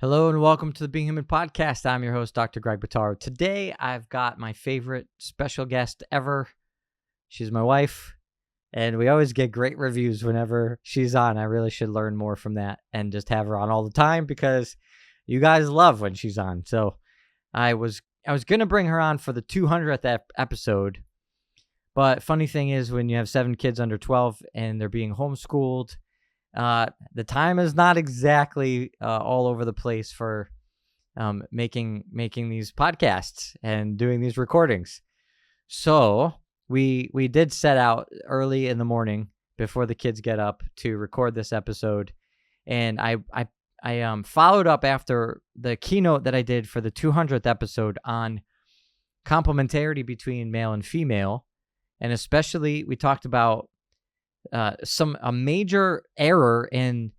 Hello and welcome to the Being Human podcast. I'm your host, Dr. Greg Bottaro. Today, I've got my favorite special guest ever. She's my wife, and we always get great reviews whenever she's on. I really should learn more from that and just have her on all the time because you guys love when she's on. So I was going to bring her on for the 200th episode, but funny thing is when you have 7 kids under 12 and they're being homeschooled, the time is not exactly all over the place for making these podcasts and doing these recordings. So we did set out early in the morning before the kids get up to record this episode, and I followed up after the keynote that I did for the 200th episode on complementarity between male and female, and especially we talked about a major error in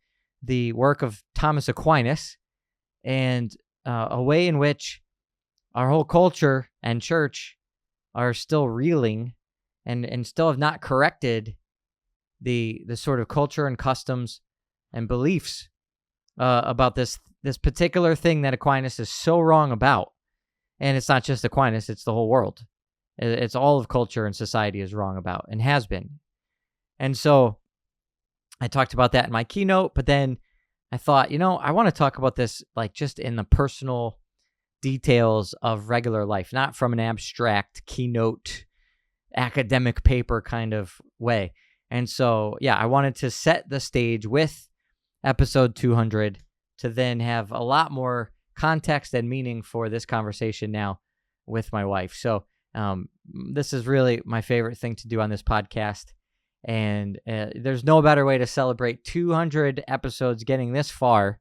the work of Thomas Aquinas and a way in which our whole culture and church are still reeling and still have not corrected the sort of culture and customs and beliefs about this particular thing that Aquinas is so wrong about. And it's not just Aquinas, it's the whole world. It's all of culture and society is wrong about and has been. And so I talked about that in my keynote, but then I thought, I want to talk about this like just in the personal details of regular life, not from an abstract keynote academic paper kind of way. And so, I wanted to set the stage with episode 200 to then have a lot more context and meaning for this conversation now with my wife. So this is really my favorite thing to do on this podcast. And there's no better way to celebrate 200 episodes getting this far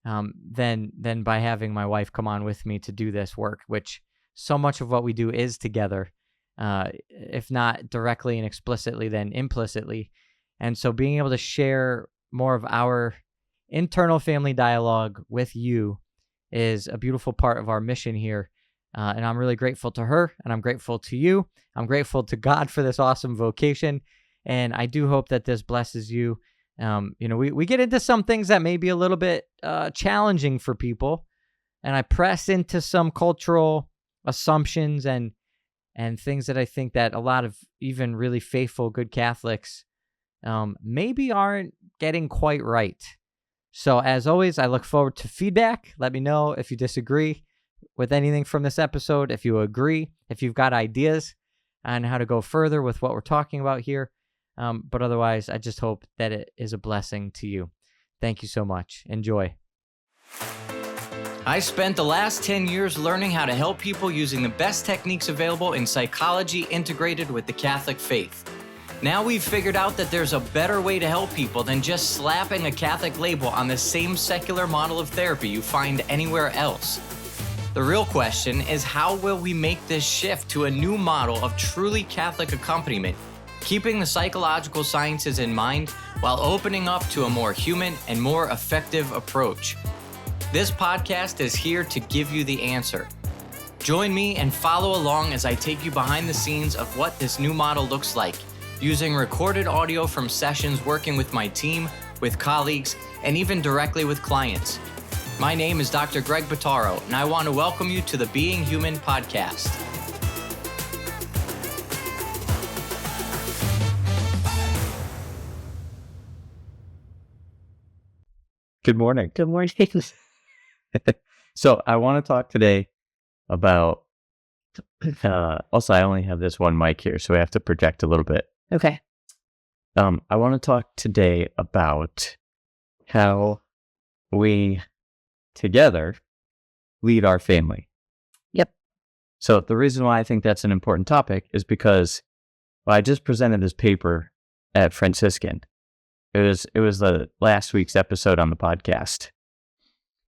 than by having my wife come on with me to do this work, which so much of what we do is together, if not directly and explicitly, then implicitly. And so being able to share more of our internal family dialogue with you is a beautiful part of our mission here. And I'm really grateful to her, and I'm grateful to you. I'm grateful to God for this awesome vocation, and I do hope that this blesses you. We get into some things that may be a little bit challenging for people, and I press into some cultural assumptions and things that I think that a lot of even really faithful, good Catholics maybe aren't getting quite right. So as always, I look forward to feedback. Let me know if you disagree with anything from this episode, if you agree, if you've got ideas on how to go further with what we're talking about here. But otherwise, I just hope that it is a blessing to you. Thank you so much. Enjoy. I spent the last 10 years learning how to help people using the best techniques available in psychology integrated with the Catholic faith. Now we've figured out that there's a better way to help people than just slapping a Catholic label on the same secular model of therapy you find anywhere else. The real question is, how will we make this shift to a new model of truly Catholic accompaniment, keeping the psychological sciences in mind while opening up to a more human and more effective approach? This podcast is here to give you the answer. Join me and follow along as I take you behind the scenes of what this new model looks like, using recorded audio from sessions working with my team, with colleagues, and even directly with clients. My name is Dr. Greg Bottaro, and I want to welcome you to the Being Human podcast. Good morning. Good morning. So I want to talk today about, also I only have this one mic here, so I have to project a little bit. Okay. I want to talk today about how we together lead our family. Yep. So the reason why I think that's an important topic is because I just presented this paper at Franciscan. It was the last week's episode on the podcast.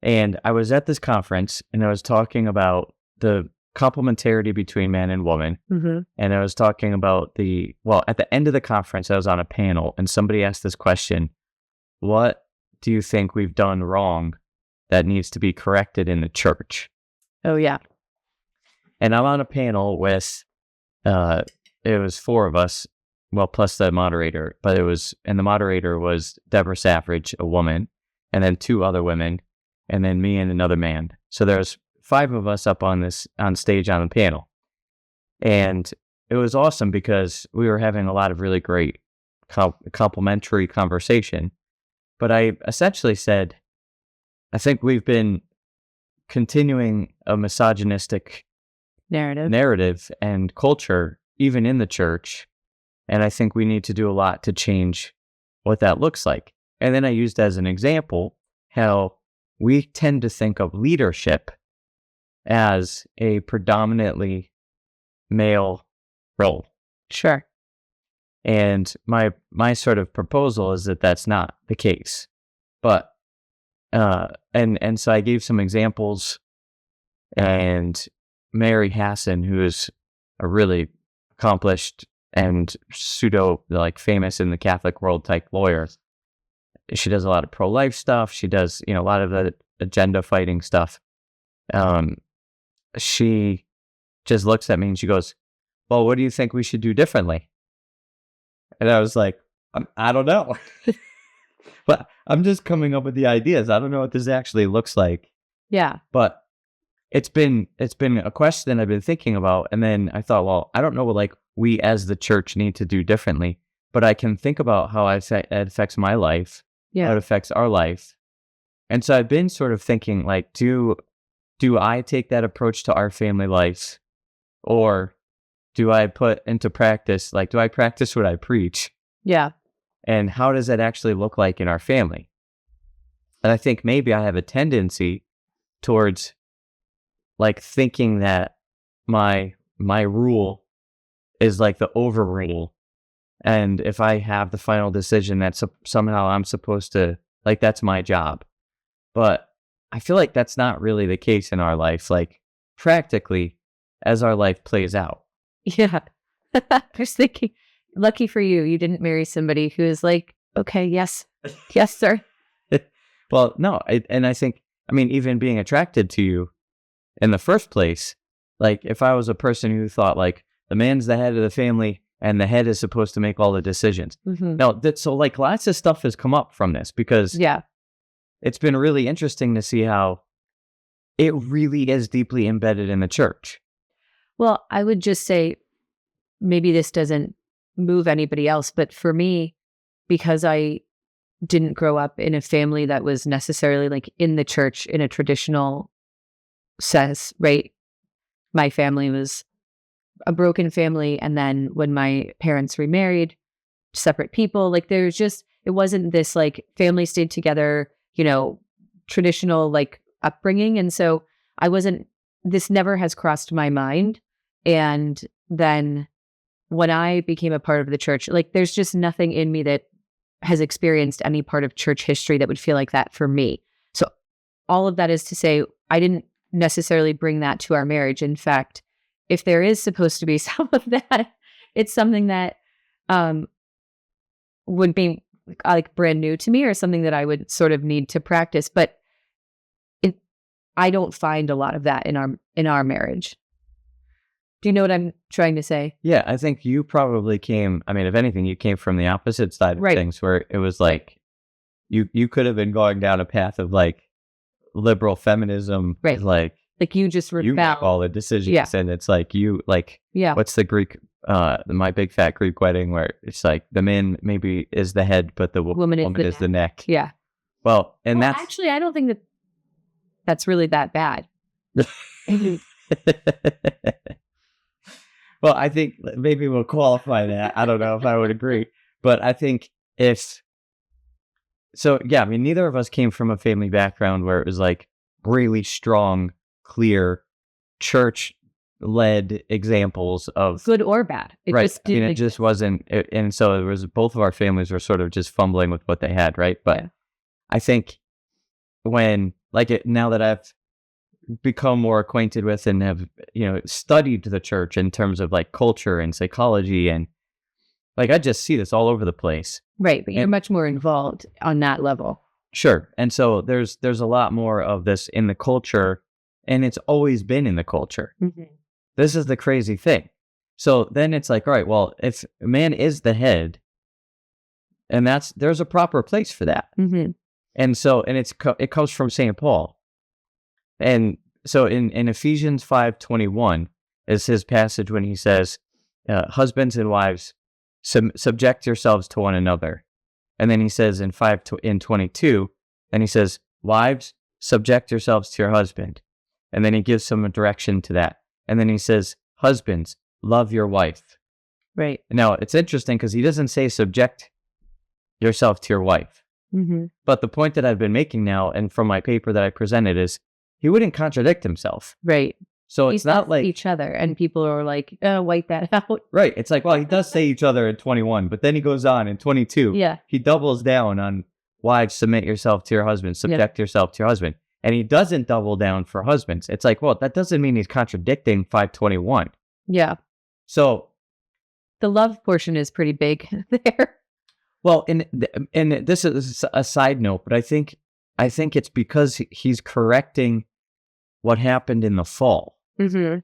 And I was at this conference and I was talking about the complementarity between man and woman. Mm-hmm. And I was talking about at the end of the conference, I was on a panel and somebody asked this question: what do you think we've done wrong that needs to be corrected in the church? Oh, yeah. And I'm on a panel with, it was 4 of us, well, plus the moderator, and the moderator was Deborah Saffridge, a woman, and then 2 other women. and then me and another man. So there's 5 of us up on stage on the panel. And it was awesome because we were having a lot of really great complimentary conversation. But I essentially said, I think we've been continuing a misogynistic narrative and culture, even in the church. And I think we need to do a lot to change what that looks like. And then I used as an example how we tend to think of leadership as a predominantly male role. Sure. And my sort of proposal is that that's not the case. But and so I gave some examples, and Mary Hassan, who is a really accomplished and pseudo famous in the Catholic world type lawyer, she does a lot of pro-life stuff. She does, a lot of the agenda fighting stuff. She just looks at me and she goes, well, what do you think we should do differently? And I was like, I don't know. But I'm just coming up with the ideas. I don't know what this actually looks like. Yeah. But it's been a question I've been thinking about. And then I thought, well, I don't know what we as the church need to do differently, but I can think about how it affects my life, how it affects our life. And so I've been sort of thinking do I take that approach to our family life, or do I put into practice, do I practice what I preach? Yeah. And how does that actually look like in our family? And I think maybe I have a tendency towards thinking that my rule is the overrule. And if I have the final decision, that somehow I'm supposed to, that's my job. But I feel like that's not really the case in our life, practically as our life plays out. Yeah. I was thinking, lucky for you, you didn't marry somebody who is okay, yes, yes, sir. Well, no. I think, even being attracted to you in the first place, if I was a person who thought the man's the head of the family and the head is supposed to make all the decisions. Mm-hmm. No, so lots of stuff has come up from this because it's been really interesting to see how it really is deeply embedded in the church. Well, I would just say, maybe this doesn't move anybody else, but for me, because I didn't grow up in a family that was necessarily in the church in a traditional sense, right? My family was a broken family. And then when my parents remarried, separate people, it wasn't this family stayed together, traditional upbringing. And so this never has crossed my mind. And then when I became a part of the church, there's just nothing in me that has experienced any part of church history that would feel like that for me. So all of that is to say, I didn't necessarily bring that to our marriage. In fact, if there is supposed to be some of that, it's something that would be brand new to me, or something that I would sort of need to practice. But I don't find a lot of that in our marriage. Do you know what I'm trying to say? Yeah, I think you probably came, if anything, you came from the opposite side of things, where it was you could have been going down a path of liberal feminism. Right. You just rebel. You make all the decisions, and it's what's the Greek, My Big Fat Greek Wedding, where it's the man maybe is the head, but the woman is the neck. Yeah. Well, that's... Actually, I don't think that's really that bad. Well, I think maybe we'll qualify that. I don't know if I would agree. But I think neither of us came from a family background where it was really strong, clear, church-led examples of... good or bad. It just wasn't... and so it was, both of our families were sort of just fumbling with what they had, right? But I think when, now that I've become more acquainted with and have studied the church in terms of culture and psychology, and I just see this all over the place, right? But you're much more involved on that level. Sure. And so there's a lot more of this in the culture, and it's always been in the culture. Mm-hmm. This is the crazy thing. So then it's all right, well, if a man is the head, and there's a proper place for that. Mm-hmm. And so, and it comes from St. Paul. And so in Ephesians 5:21 is his passage when he says, husbands and wives, subject yourselves to one another. And then he says in 22, and he says, wives, subject yourselves to your husband. And then he gives some direction to that. And then he says, husbands, love your wife. Right. Now, it's interesting because he doesn't say subject yourself to your wife. Mm-hmm. But the point that I've been making now, and from my paper that I presented, is he wouldn't contradict himself. Right. So He it's not says like each other, and people are like, wipe that out. right. It's like, well, he does say each other in 21, but then he goes on in 22. Yeah. He doubles down on wives, submit yourself to your husband, subject yourself to your husband. And he doesn't double down for husbands. It's like, well, that doesn't mean he's contradicting 521. Yeah. So The love portion is pretty big there. well, and this is a side note, but I think it's because he's correcting what happened in the fall. Mm-hmm.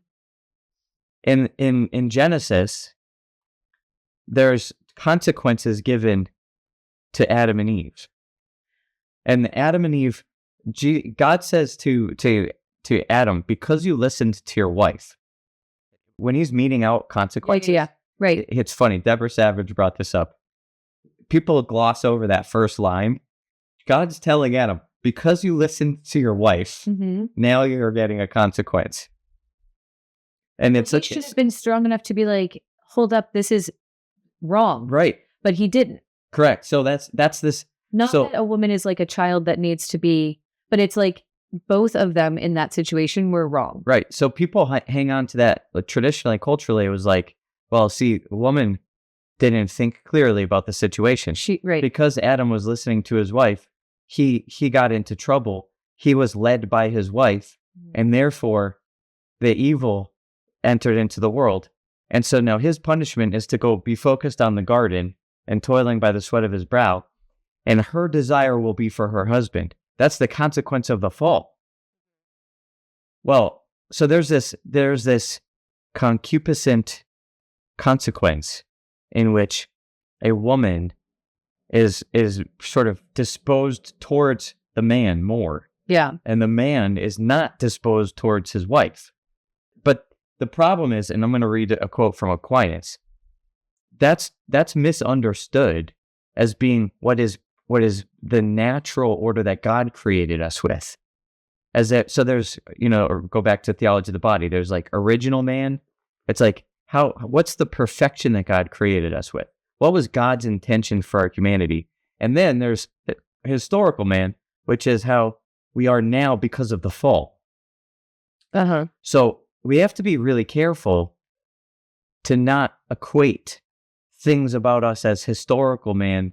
In Genesis, there's consequences given to Adam and Eve. And Adam and Eve, God says to Adam, because you listened to your wife, when he's meting out consequences. Yeah, right. It's funny. Deborah Savage brought this up. People gloss over that first line. God's telling Adam, because you listened to your wife, Mm-hmm. now you're getting a consequence. And it's He should have been strong enough to be like, hold up, this is wrong. right. But he didn't. Correct. So that's this. Not So- that a woman is like a child that needs to be, but it's like both of them in that situation were wrong. Right. So people hang on to that. Like, traditionally, culturally, it was like, well, see, a woman didn't think clearly about the situation. Right. Because Adam was listening to his wife, he got into trouble. He was led by his wife, and therefore the evil entered into the world. And so now his punishment is to go be focused on the garden and toiling by the sweat of his brow, and her desire will be for her husband. That's the consequence of the fall. Well, so there's this concupiscent consequence in which a woman is sort of disposed towards the man more, Yeah. and the man is not disposed towards his wife. But the problem is, and I'm going to read a quote from Aquinas, that's misunderstood as being what is the natural order that God created us with. As that, so there's, or go back to theology of the body, there's like original man. It's like, what's the perfection that God created us with? What was God's intention for our humanity? And then there's historical man, which is how we are now because of the fall. Uh-huh. So we have to be really careful to not equate things about us as historical man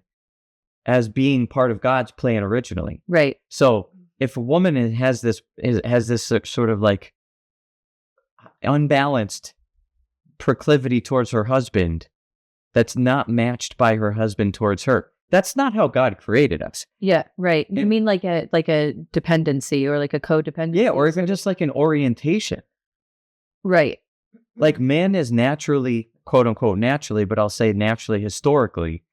as being part of God's plan originally. Right. So if a woman has this sort of like unbalanced proclivity towards her husband that's not matched by her husband towards her, that's not how God created us. Yeah, right. You And- mean like a dependency or like a codependency? Yeah, or even just like an orientation. Right. Like man is naturally, quote unquote, naturally, but I'll say naturally, historically,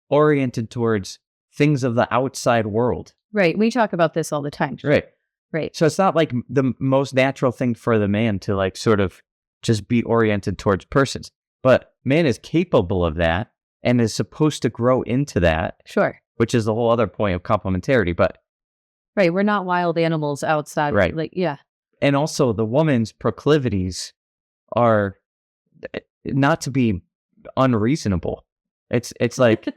oriented towards things of the outside world. Right. We talk about this all the time. Right. Right. So it's not like the most natural thing for the man to like sort of just be oriented towards persons. But man is capable of that and is supposed to grow into that, Sure. which is the whole other point of complementarity. But Right. We're not wild animals outside. Right. Like, yeah. and also the woman's proclivities are not to be unreasonable. It's like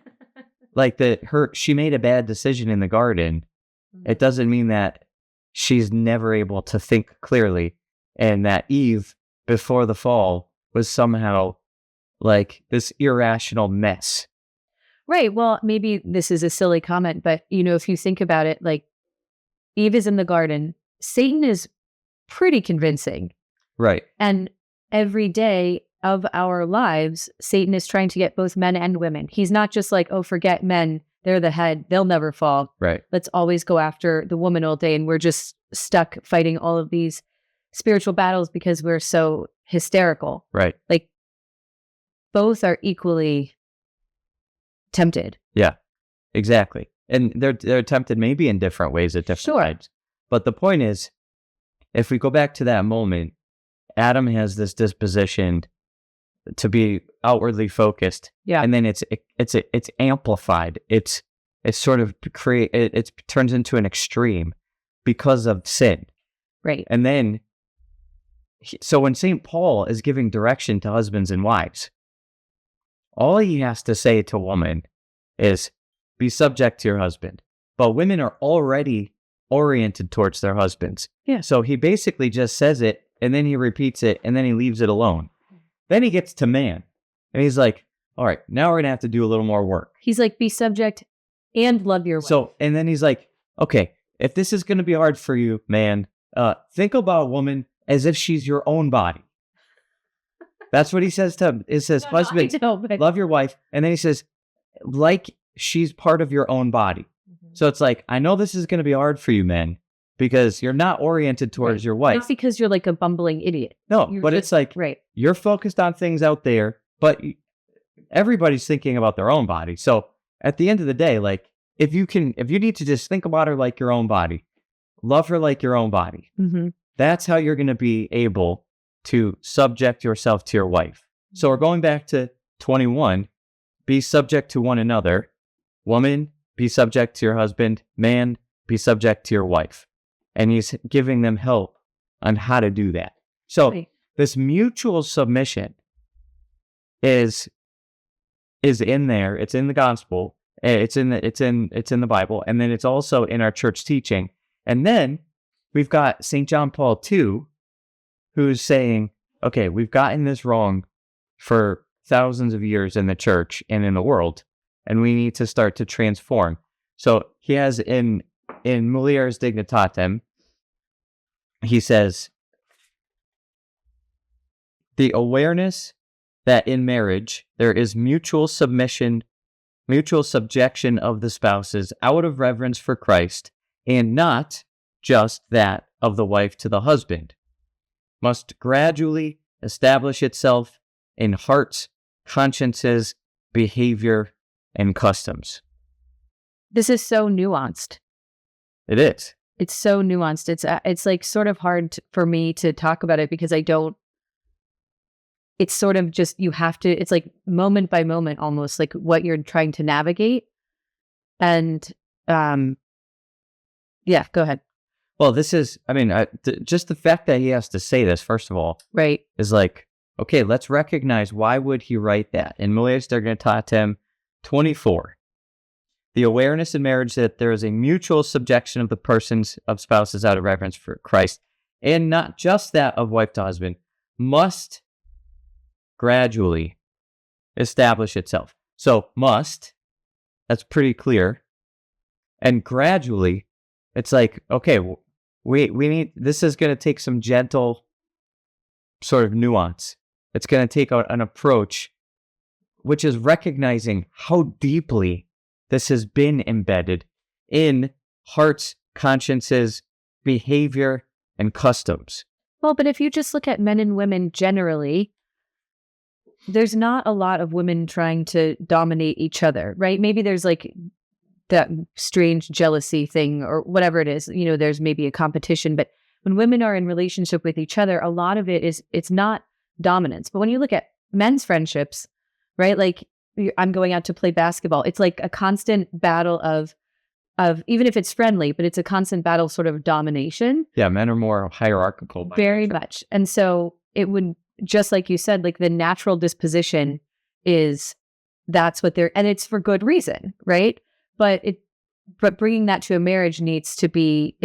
she made a bad decision in the garden. It doesn't mean that she's never able to think clearly, and that Eve before the fall was somehow like this irrational mess. Right. Well, maybe this is a silly comment, but if you think about it, like Eve is in the garden, Satan is pretty convincing. Right. And every day of our lives, Satan is trying to get both men and women. He's not just like, oh, forget men. They're the head. They'll never fall. Right. Let's always go after the woman all day. And we're just stuck fighting all of these spiritual battles because we're so hysterical. Right. Like both are equally tempted. Yeah, exactly. And they're tempted maybe in different ways at different Sure. times. But the point is, if we go back to that moment, Adam has this disposition to be outwardly focused, and then it's amplified. It's sort of it turns into an extreme because of sin, Right. and then so when St. Paul is giving direction to husbands and wives, all he has to say to woman is be subject to your husband. But women are already oriented towards their husbands. Yeah. So he basically just says it, and then he repeats it, and then he leaves it alone. Then he gets to man, and he's like, all right, now we're going to have to do a little more work. He's like, be subject and love your wife. So, and then he's like, okay, if this is going to be hard for you, man, think about a woman as if she's your own body. That's what he says to him. It says, husband, love your wife. And then he says, like she's part of your own body. So it's like, I know this is going to be hard for you, men, because you're not oriented towards your wife. It's because you're like a bumbling idiot. No, but it's like, you're focused on things out there, but everybody's thinking about their own body. So at the end of the day, like, if you need to just think about her like your own body, love her like your own body, that's how you're going to be able to subject yourself to your wife. So we're going back to 21, be subject to one another. Woman, be subject to your husband. Man, be subject to your wife. And he's giving them help on how to do that. So this mutual submission is in there. It's in the gospel. It's in the Bible. And then it's also in our church teaching. And then we've got St. John Paul II, who's saying, okay, we've gotten this wrong for thousands of years in the church and in the world, and we need to start to transform. So he has in Mulieris Dignitatem, he says, the awareness that in marriage there is mutual subjection of the spouses out of reverence for Christ, and not just that of the wife to the husband, must gradually establish itself in hearts, consciences, behavior, and customs. This is so nuanced. It is. It's so nuanced. It's like sort of hard for me to talk about it because I don't. It's sort of just, you have to, it's like moment by moment almost, like what you're trying to navigate. And yeah, go ahead. Well, this is, I mean, just the fact that he has to say this, first of all, is like, okay, let's recognize why would he write that. In Mulieris Dignitatem 24, the awareness in marriage that there is a mutual subjection of the persons of spouses out of reverence for Christ, and not just that of wife to husband, must gradually establish itself. So must, that's pretty clear. And gradually, it's like, okay, we need, this is going to take some gentle sort of nuance. It's going to take an approach, which is recognizing how deeply this has been embedded in hearts, consciences, behavior, and customs. Well, but if you just look at men and women generally, there's not a lot of women trying to dominate each other, right? Maybe there's like that strange jealousy thing or whatever it is, you know, there's maybe a competition, but when women are in relationship with each other, a lot of it is, it's not dominance. But when you look at men's friendships, right? Like I'm going out to play basketball. It's like a constant battle of even if it's friendly, but it's a constant battle sort of domination. Yeah. Men are more hierarchical. Very much. And so it would, just like you said, like the natural disposition is that's what they're, and it's for good reason, right? But bringing that to a marriage needs to be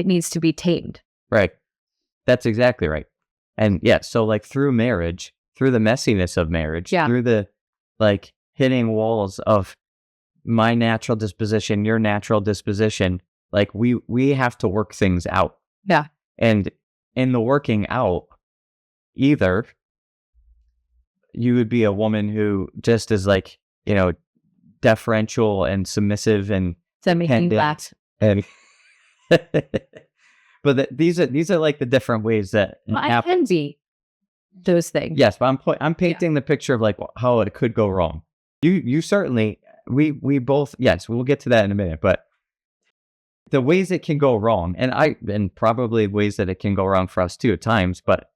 tamed. Right. That's exactly right. And yeah, so like through marriage, through the messiness of marriage, through the like hitting walls of my natural disposition, your natural disposition, like we have to work things out. Yeah. And in the working out, either you would be a woman who just is like, you know, deferential and submissive and dependent. And but these are like the different ways that I can be those things. Yes, but I'm painting the picture of like how it could go wrong. You certainly, we both, yes, we'll get to that in a minute, but the ways it can go wrong, and probably ways that it can go wrong for us too at times, but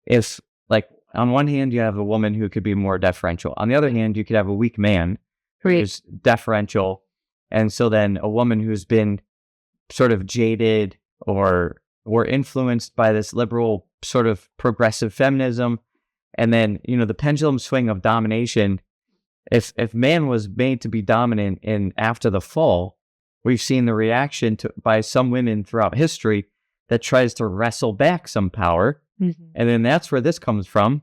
if, like, on one hand, you have a woman who could be more deferential. On the other hand, you could have a weak man who's deferential. And so then a woman who's been sort of jaded or influenced by this liberal sort of progressive feminism. And then, the pendulum swing of domination. If man was made to be dominant after the fall, we've seen the reaction by some women throughout history that tries to wrestle back some power. Mm-hmm. And then that's where this comes from.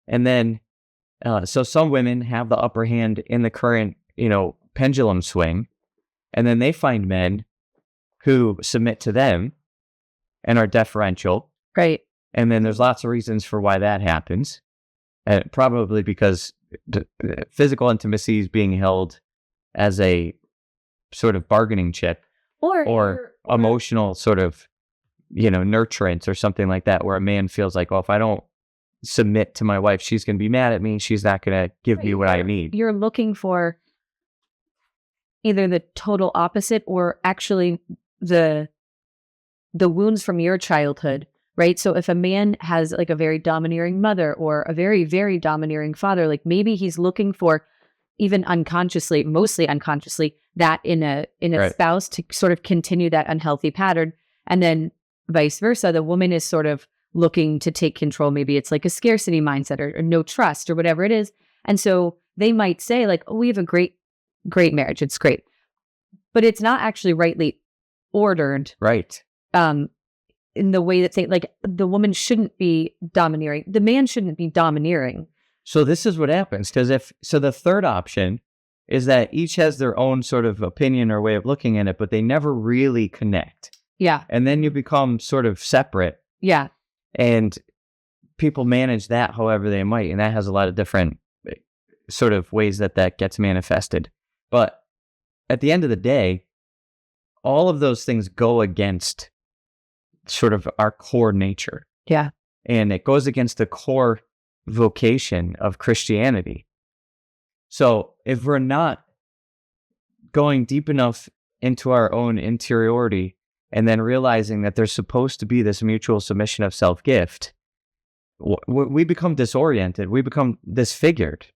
And then, so some women have the upper hand in the current, pendulum swing. And then they find men who submit to them and are deferential. Right. And then there's lots of reasons for why that happens. Probably because physical intimacy is being held as a sort of bargaining chip or emotional sort of, nurturance or something like that, where a man feels like, well, if I don't submit to my wife, she's going to be mad at me. She's not going to give me what I need. You're looking for either the total opposite or actually the wounds from your childhood, right? So if a man has like a very domineering mother or a very, very domineering father, like maybe he's looking for, even unconsciously, mostly unconsciously, that in a right. spouse to sort of continue that unhealthy pattern. And then vice versa, the woman is sort of looking to take control. Maybe it's like a scarcity mindset or no trust or whatever it is. And so they might say like, oh, we have a great marriage. It's great. But it's not actually rightly ordered. Right. In the way that the woman shouldn't be domineering. The man shouldn't be domineering. So this is what happens. So the third option is that each has their own sort of opinion or way of looking at it, but they never really connect. Yeah. And then you become sort of separate. Yeah. And people manage that however they might. And that has a lot of different sort of ways that gets manifested. But at the end of the day, all of those things go against sort of our core nature. Yeah. And it goes against the core vocation of Christianity. So if we're not going deep enough into our own interiority and then realizing that there's supposed to be this mutual submission of self-gift, we become disoriented. We become disfigured.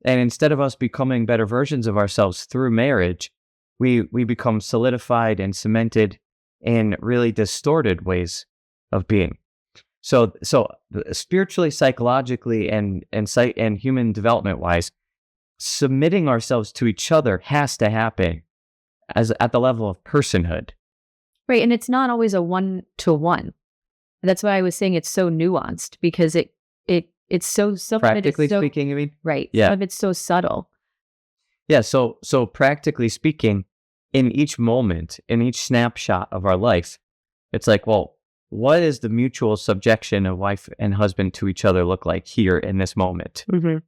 And instead of us becoming better versions of ourselves through marriage, we become solidified and cemented in really distorted ways of being. So spiritually, psychologically, and human development wise, submitting ourselves to each other has to happen at the level of personhood. Right, and it's not always a 1-to-1. That's why I was saying it's so nuanced, because it's so practically speaking, you mean? Right. Yeah. Some of it's so subtle. Yeah. So practically speaking, in each moment, in each snapshot of our life, it's like, well, what is the mutual subjection of wife and husband to each other look like here in this moment? Mm-hmm.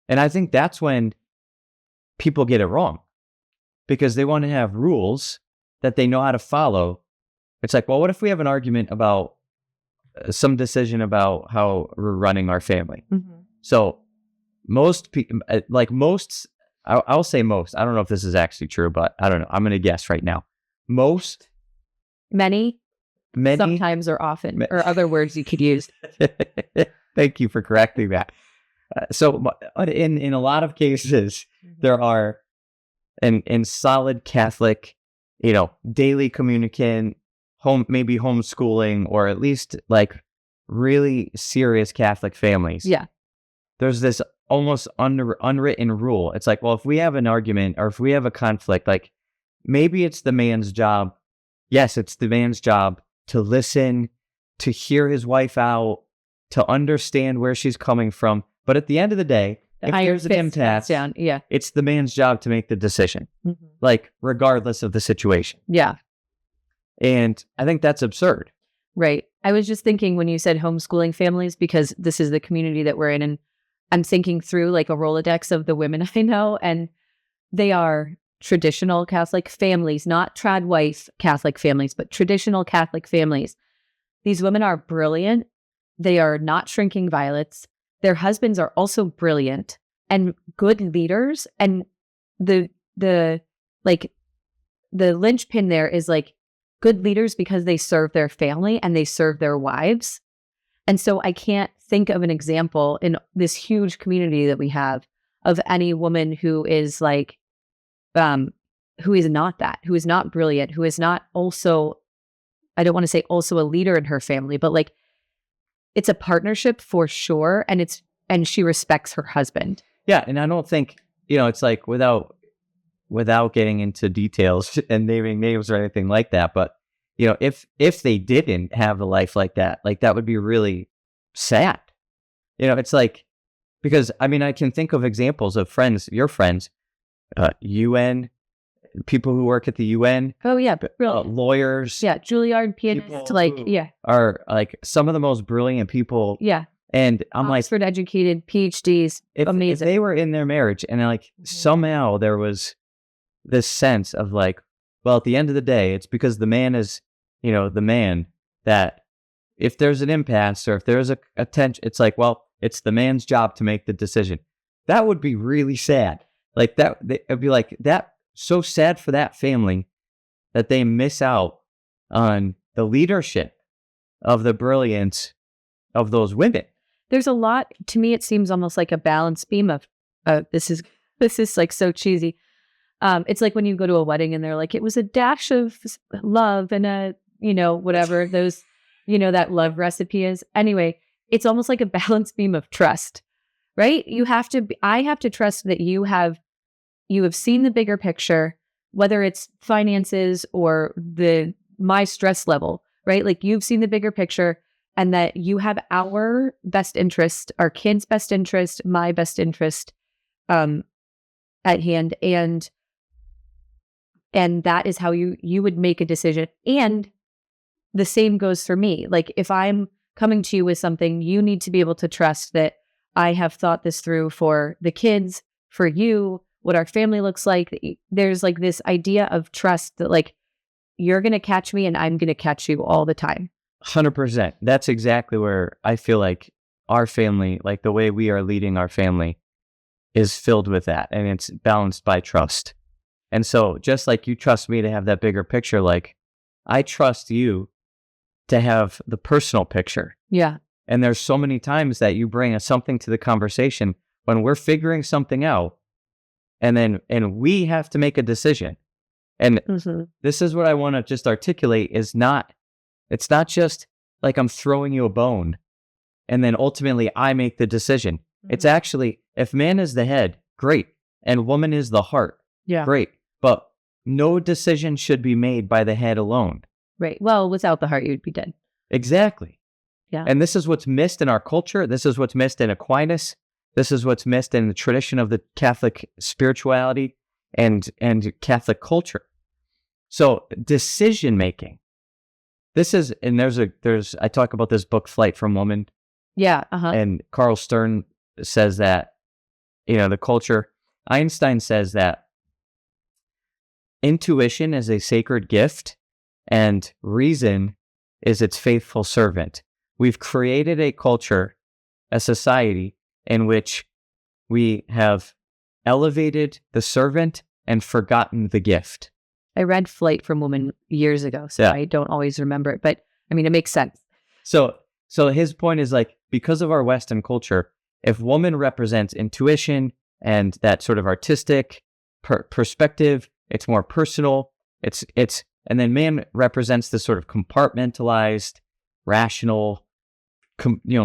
And I think that's when people get it wrong, because they want to have rules that they know how to follow. It's like, well, what if we have an argument about some decision about how we're running our family? Mm-hmm. So most people, I'll say most. I don't know if this is actually true, but I don't know. I'm going to guess right now. Most. Many. Sometimes or often, or other words you could use. Thank you for correcting that. So in a lot of cases, mm-hmm. there are in solid Catholic, daily communicant, maybe homeschooling, or at least like really serious Catholic families. Yeah. There's this almost unwritten rule. It's like, well, if we have an argument or if we have a conflict, like maybe it's the man's job. Yes, it's the man's job to listen, to hear his wife out, to understand where she's coming from. But at the end of the day, if there's an impasse, it's the man's job to make the decision, mm-hmm. like regardless of the situation. Yeah. And I think that's absurd. Right. I was just thinking when you said homeschooling families, because this is the community that we're in, and I'm thinking through like a Rolodex of the women I know, and they are traditional Catholic families, not trad wife Catholic families, but traditional Catholic families. These women are brilliant. They are not shrinking violets. Their husbands are also brilliant and good leaders. And the like the linchpin there is like good leaders because they serve their family and they serve their wives. And so I can't think of an example in this huge community that we have of any woman who is like, who is not that, who is not brilliant, who is not also, I don't want to say also a leader in her family, but like it's a partnership for sure. And she respects her husband. Yeah. And I don't think, it's like without getting into details and naming names or anything like that, but if they didn't have a life like that would be really sad. It's like, because I mean, I can think of examples of friends, your friends, UN, people who work at the UN. Oh yeah, lawyers. Yeah, Juilliard pianist, are like some of the most brilliant people. Yeah. And I'm Oxford educated, PhDs, amazing. If they were in their marriage and like somehow there was this sense of like, well, at the end of the day, it's because the man is, the man, that if there's an impasse or if there's a tension, it's like, well, it's the man's job to make the decision. That would be really sad. Like that, it'd be like that. So sad for that family that they miss out on the leadership of the brilliance of those women. There's a lot, to me, it seems almost like a balance beam of, this is like so cheesy. It's like when you go to a wedding and they're like, it was a dash of love and a, whatever those, that love recipe is. Anyway, it's almost like a balance beam of trust, right? I have to trust that you have seen the bigger picture, whether it's finances or my stress level, right? Like you've seen the bigger picture and that you have our best interest, our kids' best interest, my best interest at hand. And that is how you would make a decision. And the same goes for me. Like if I'm coming to you with something, you need to be able to trust that I have thought this through for the kids, for you, what our family looks like. There's like this idea of trust that like, you're going to catch me and I'm going to catch you all the time. 100%. That's exactly where I feel like our family, like the way we are leading our family is filled with that. And it's balanced by trust. And so just like you trust me to have that bigger picture, like I trust you to have the personal picture. Yeah. And there's so many times that you bring something to the conversation when we're figuring something out and we have to make a decision. And this is what I want to just articulate it's not just like I'm throwing you a bone and then ultimately I make the decision. It's actually, if man is the head, great. And woman is the heart. Yeah. Great. But no decision should be made by the head alone. Right. Well, without the heart, you'd be dead. Exactly. Yeah. And this is what's missed in our culture. This is what's missed in Aquinas. This is what's missed in the tradition of the Catholic spirituality and Catholic culture. So decision making. This is, and I talk about this book, Flight from Woman. Yeah. And Carl Stern says that, the culture, Einstein says that intuition is a sacred gift and reason is its faithful servant. We've created a culture, a society in which we have elevated the servant and forgotten the gift. I read Flight from Woman years ago, so I don't always remember it, but I mean, it makes sense. So his point is like, because of our Western culture, if woman represents intuition and that sort of artistic perspective, it's more personal. And then man represents this sort of compartmentalized, rational,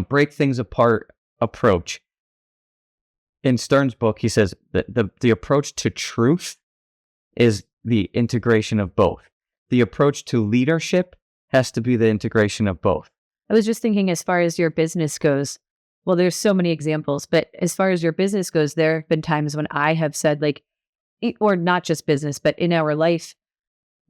break things apart approach. In Stern's book, he says that the approach to truth is the integration of both. The approach to leadership has to be the integration of both. I was just thinking, as far as your business goes, well, there's so many examples, but as far as your business goes, there have been times when I have said like, or not just business, but in our life,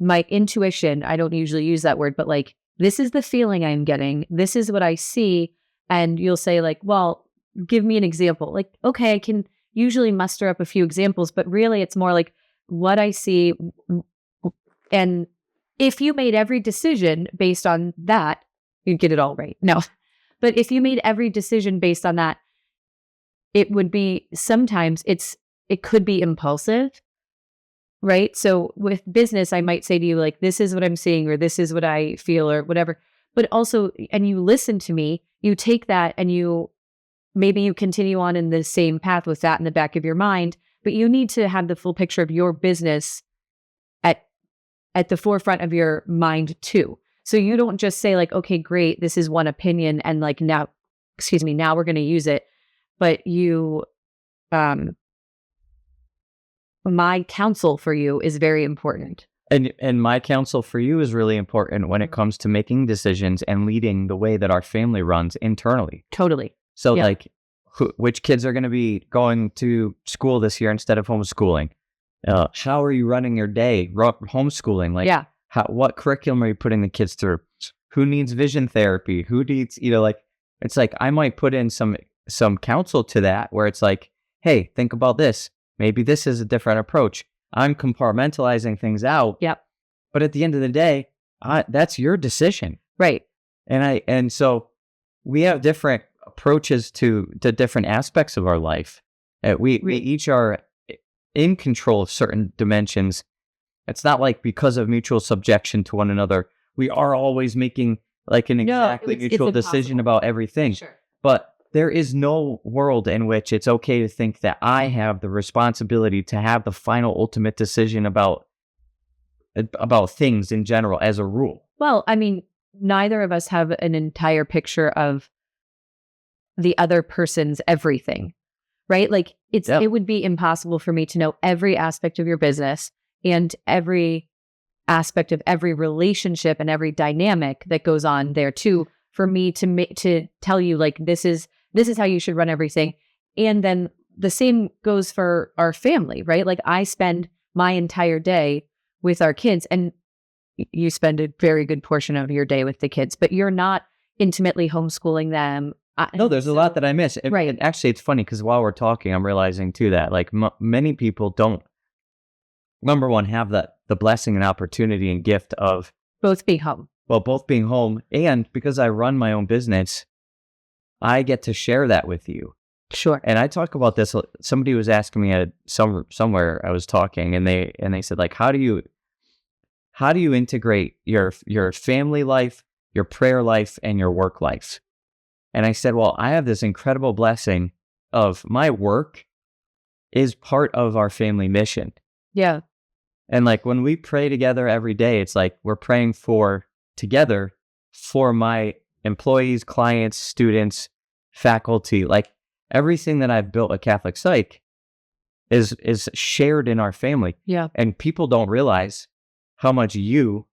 my intuition, I don't usually use that word, but like, this is the feeling I'm getting. This is what I see. And you'll say like, well, give me an example. Like, okay, I can usually muster up a few examples, but really it's more like what I see. And if you made every decision based on that, you'd get it all right. No, but if you made every decision based on that, it would be, sometimes it could be impulsive, right? So with business, I might say to you, like, this is what I'm seeing, or this is what I feel, or whatever. But also, and you listen to me, you take that and maybe you continue on in the same path with that in the back of your mind, but you need to have the full picture of your business at the forefront of your mind too. So you don't just say like, okay, great, this is one opinion, and like now we're going to use it. But my counsel for you is very important. And my counsel for you is really important when it comes to making decisions and leading the way that our family runs internally. Totally. So like, which kids are going to be going to school this year instead of homeschooling? How are you running your day? Homeschooling, like, what curriculum are you putting the kids through? Who needs vision therapy? Who needs, like, it's like, I might put in some counsel to that where it's like, hey, think about this. Maybe this is a different approach. I'm compartmentalizing things out. Yep. But at the end of the day, that's your decision. Right. And so we have different approaches to different aspects of our life. We each are in control of certain dimensions. It's not like because of mutual subjection to one another, we are always making like an mutual decision about everything. Sure. But there is no world in which it's okay to think that I have the responsibility to have the final ultimate decision about things in general as a rule. Well, I mean, neither of us have an entire picture of the other person's everything, right? Like it would be impossible for me to know every aspect of your business and every aspect of every relationship and every dynamic that goes on there too, for me to tell you like, this is how you should run everything. And then the same goes for our family, right? Like I spend my entire day with our kids, and you spend a very good portion of your day with the kids, but you're not intimately homeschooling them. No, there's a lot that I miss. Right. And actually, it's funny because while we're talking, I'm realizing too that like many people don't, number one, have the blessing and opportunity and gift of both being home. Well, both being home, and because I run my own business, I get to share that with you. Sure. And I talk about this. Somebody was asking me at somewhere I was talking, and they said like, how do you integrate your family life, your prayer life, and your work life? And I said, well, I have this incredible blessing of my work is part of our family mission. Yeah. And like when we pray together every day, it's like we're praying together for my employees, clients, students, faculty. Like everything that I've built at Catholic Psych is shared in our family. Yeah. And people don't realize how much you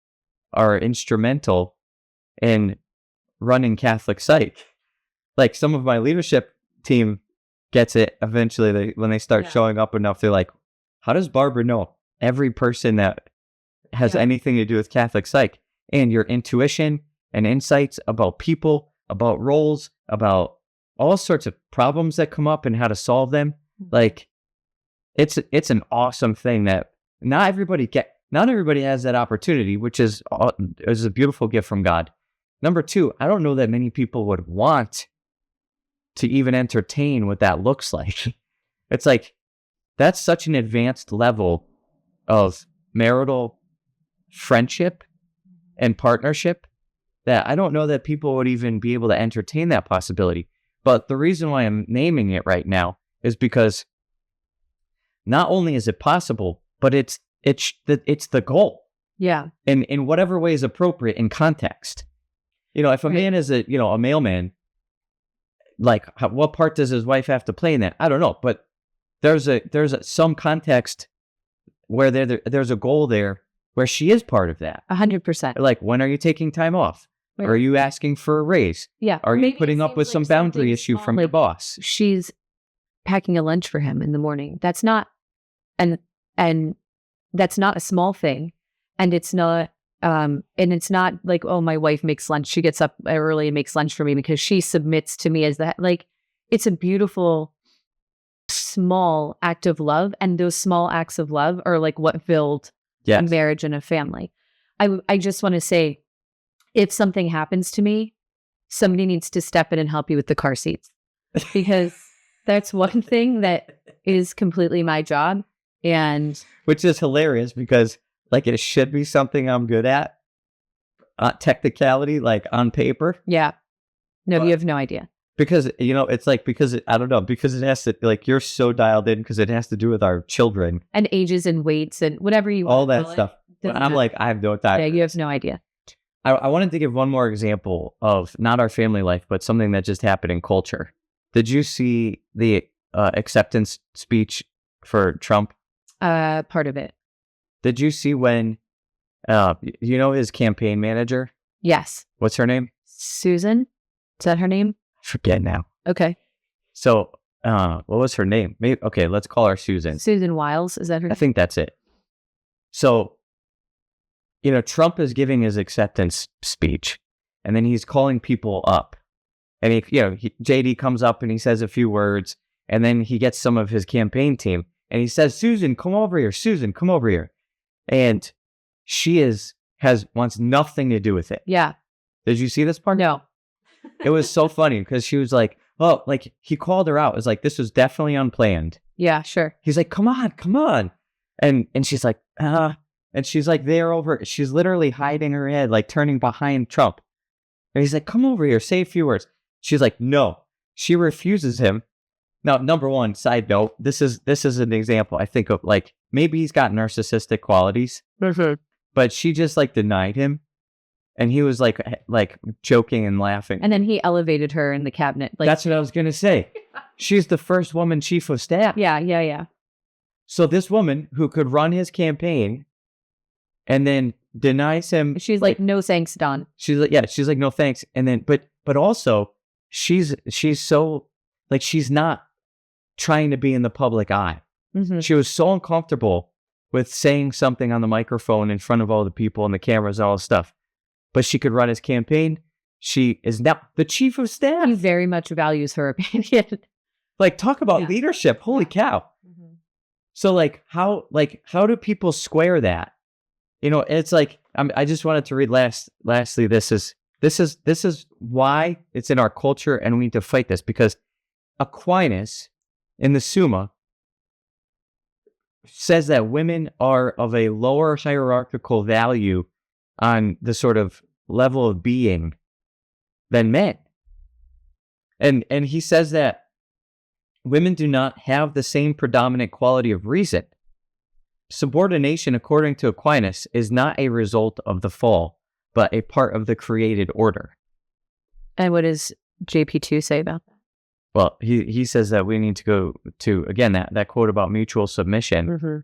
are instrumental in running Catholic Psych. Like some of my leadership team gets it eventually. When they start showing up enough, they're like, how does Barbara know every person that has anything to do with Catholic Psych? And your intuition and insights about people, about roles, about all sorts of problems that come up and how to solve them. Like it's an awesome thing that not everybody has that opportunity, which is a beautiful gift from God. Number two, I don't know that many people would want to even entertain what that looks like. It's like, that's such an advanced level of marital friendship and partnership that I don't know that people would even be able to entertain that possibility. But the reason why I'm naming it right now is because not only is it possible, but it's the goal. Yeah. In whatever way is appropriate in context. If a man is a mailman, like what part does his wife have to play in that? I don't know, but there's some context where there's a goal there where she is part of that. 100%. Like, when are you taking time off? Right. Are you asking for a raise? Yeah. Are you putting up with some boundary issue from your boss? She's packing a lunch for him in the morning. That's not, and that's not a small thing. And it's not like, oh, my wife makes lunch. She gets up early and makes lunch for me because she submits to me as that. Like, it's a beautiful, small act of love. And those small acts of love are like what build a marriage and a family. I just want to say, if something happens to me, somebody needs to step in and help you with the car seats, because that's one thing that is completely my job. And which is hilarious because like it should be something I'm good at, technicality, like on paper. yeah, no, But- you have no idea. Because, it's like, I don't know, because it has to, like, you're so dialed in because it has to do with our children, And ages and weights and whatever you all wanna that call it. stuff. But Doesn't I'm matter. like, I have no time. Yeah, you have no idea. I wanted to give one more example of not our family life, but something that just happened in culture. Did you see the acceptance speech for Trump? Part of it. Did you see when, his campaign manager? Yes. What's her name? Susan? Is that her name? I forget now. Okay. So, what was her name? Maybe, okay, let's call her Susan. Susan Wiles, is that her I think that's it. So, Trump is giving his acceptance speech, and then he's calling people up. And JD comes up and he says a few words, and then he gets some of his campaign team, and he says, "Susan, come over here. Susan, come over here." And she wants nothing to do with it. Yeah. Did you see this part? No. It was so funny because she was like, "Oh, like he called her out." It was like, this was definitely unplanned. Yeah, sure. He's like, come on. And she's like, and she's like she's literally hiding her head, like turning behind Trump. And he's like, come over here, say a few words. She's like, no. She refuses him. Now, number one, side note, this is an example, I think, of like, maybe he's got narcissistic qualities, but she just like denied him. And he was like joking and laughing. And then he elevated her in the cabinet. Like, That's what I was going to say. She's the first woman chief of staff. yeah. So this woman who could run his campaign and then denies him. She's like, no thanks, Don. She's like, no thanks. And then, but also she's so like, she's not trying to be in the public eye. Mm-hmm. She was so uncomfortable with saying something on the microphone in front of all the people and the cameras and all this stuff. But she could run his campaign. She is now the chief of staff. He very much values her opinion. Like, talk about leadership. Holy cow. Mm-hmm. So like, how do people square that? It's like, I just wanted to read lastly, this is why it's in our culture and we need to fight this, because Aquinas in the Summa says that women are of a lower hierarchical value on the sort of level of being than men. And he says that women do not have the same predominant quality of reason. Subordination, according to Aquinas, is not a result of the fall, but a part of the created order. And what does JP2 say about that? Well, he says that we need to go to, again, that quote about mutual submission, Mm-hmm.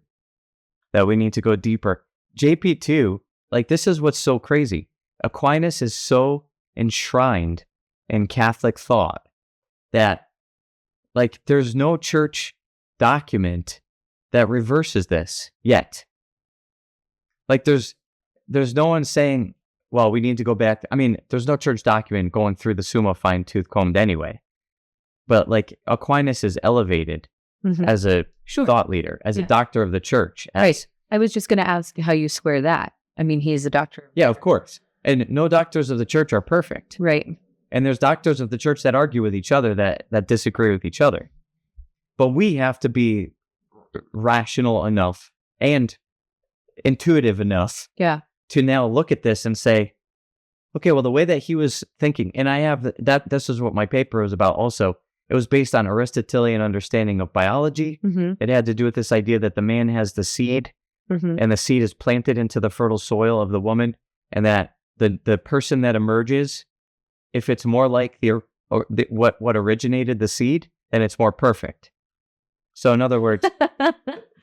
that we need to go deeper. JP2, like, this is what's so crazy. Aquinas is so enshrined in Catholic thought that, like, there's no church document that reverses this yet. Like, there's no one saying, well, we need to go back. I mean, there's no church document going through the Summa fine-tooth combed anyway. But, like, Aquinas is elevated Mm-hmm. as a Sure. thought leader, as a doctor of the church. Right. I was just going to ask how you square that. I mean, he's a doctor. Yeah, of course. And no doctors of the church are perfect. Right. And there's doctors of the church that argue with each other, that disagree with each other. But we have to be rational enough and intuitive enough Yeah. to now look at this and say, okay, well, the way that he was thinking, and I have that, this is what my paper was about also. It was based on Aristotelian understanding of biology. Mm-hmm. It had to do with this idea that the man has the seed, Mm-hmm. and the seed is planted into the fertile soil of the woman, and that the person that emerges, if it's more like what originated the seed, then it's more perfect. So in other words,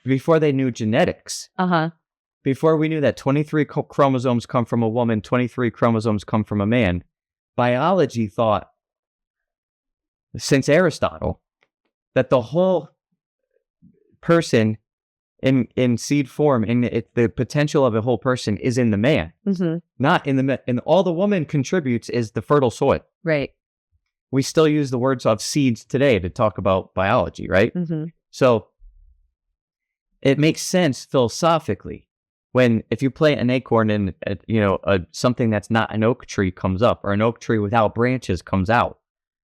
before they knew genetics, Uh-huh. before we knew that 23 chromosomes come from a woman, 23 chromosomes come from a man, biology thought, since Aristotle, that the whole person in seed form, the potential of a whole person is in the man, Mm-hmm. not in the man. And all the woman contributes is the fertile soil. Right. We still use the words of seeds today to talk about biology, right? Mm-hmm. So it makes sense philosophically when, if you plant an acorn and something that's not an oak tree comes up, or an oak tree without branches comes out,